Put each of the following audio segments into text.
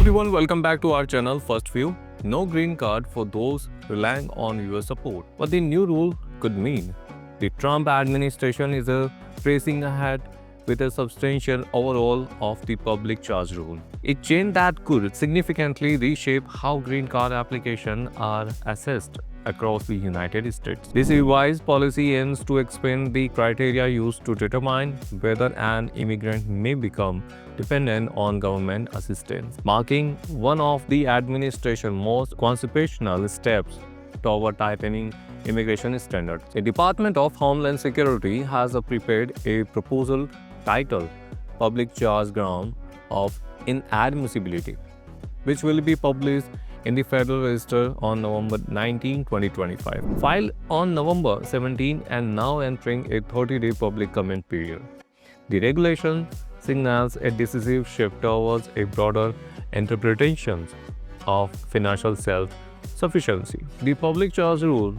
everyone, welcome back to our channel Firstview. No green card for those relying on US support. What the new rule could mean. The Trump administration is racing ahead with a substantial overhaul of the public charge rule. A change that could significantly reshape how green card applications are assessed across the United States. This revised policy aims to expand the criteria used to determine whether an immigrant may become dependent on government assistance, marking one of the administration's most consequential steps toward tightening immigration standards. The Department of Homeland Security has prepared a proposal titled Public Charge Ground of Inadmissibility, which will be published in the Federal Register on November 19, 2025. Filed on November 17 and now entering a 30-day public comment period. The regulation signals a decisive shift towards a broader interpretation of financial self-sufficiency. The public charge rule,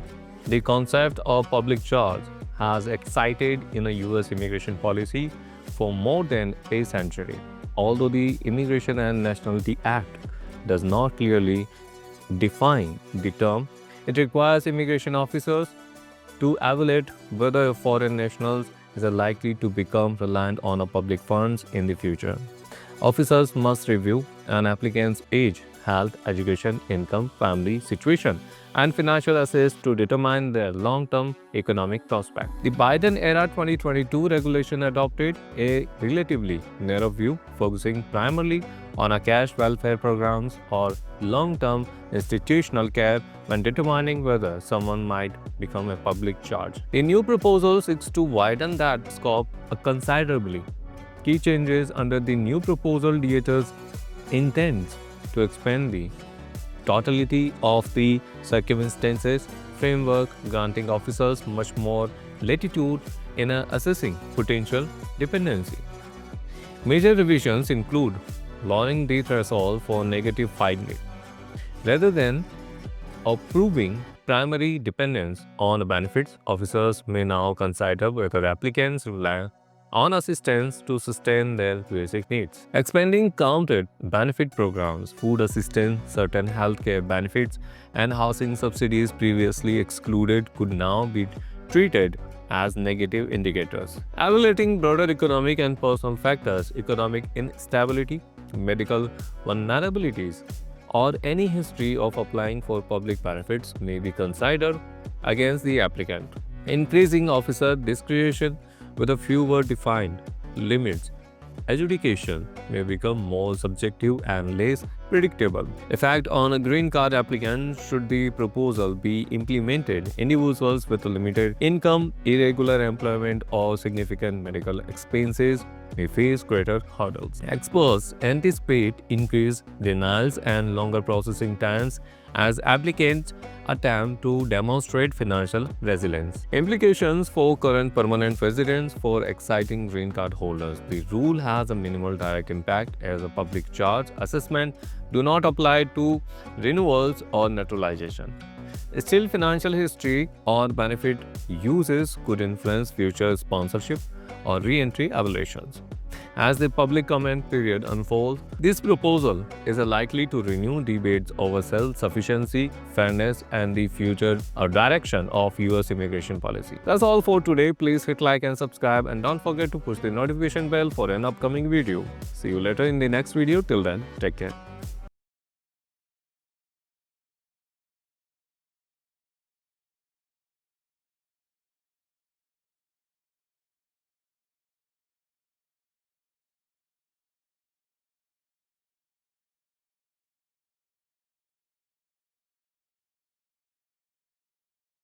the concept of public charge, has existed in a U.S. immigration policy for more than a century. Although the Immigration and Nationality Act does not clearly define the term, it requires immigration officers to evaluate whether foreign nationals is likely to become reliant on public funds in the future. Officers must review an applicant's age, health, education, income, family situation, and financial assets to determine their long-term economic prospects. The Biden-era 2022 regulation adopted a relatively narrow view, focusing primarily on cash welfare programs or long-term institutional care when determining whether someone might become a public charge. The new proposal seeks to widen that scope considerably. Key changes under the new proposal DHS intends to expand the totality of the circumstances framework, granting officers much more latitude in assessing potential dependency. Major revisions include lowering the threshold for negative finding. Rather than approving primary dependence on benefits, officers may now consider whether applicants rely on assistance to sustain their basic needs. Expanding counted benefit programs, food assistance, certain healthcare benefits, and housing subsidies previously excluded could now be treated as negative indicators. Evaluating broader economic and personal factors, economic instability, medical vulnerabilities, or any history of applying for public benefits may be considered against the applicant. Increasing officer discretion with a fewer defined limits. Adjudication may become more subjective and less predictable. Effect on a green card applicant. Should the proposal be implemented, individuals with limited income, irregular employment, or significant medical expenses may face greater hurdles. Experts anticipate increased denials and longer processing times as applicants attempt to demonstrate financial resilience. Implications for current permanent residents. For exciting green card holders, the rule has a minimal direct impact as a public charge assessment do not apply to renewals or naturalization. Still, financial history or benefit uses could influence future sponsorship or re-entry evaluations. As the public comment period unfolds, this proposal is likely to renew debates over self-sufficiency, fairness, and the future direction of US immigration policy. That's all for today. Please hit like and subscribe, and don't forget to push the notification bell for an upcoming video. See you later in the next video. Till then, take care.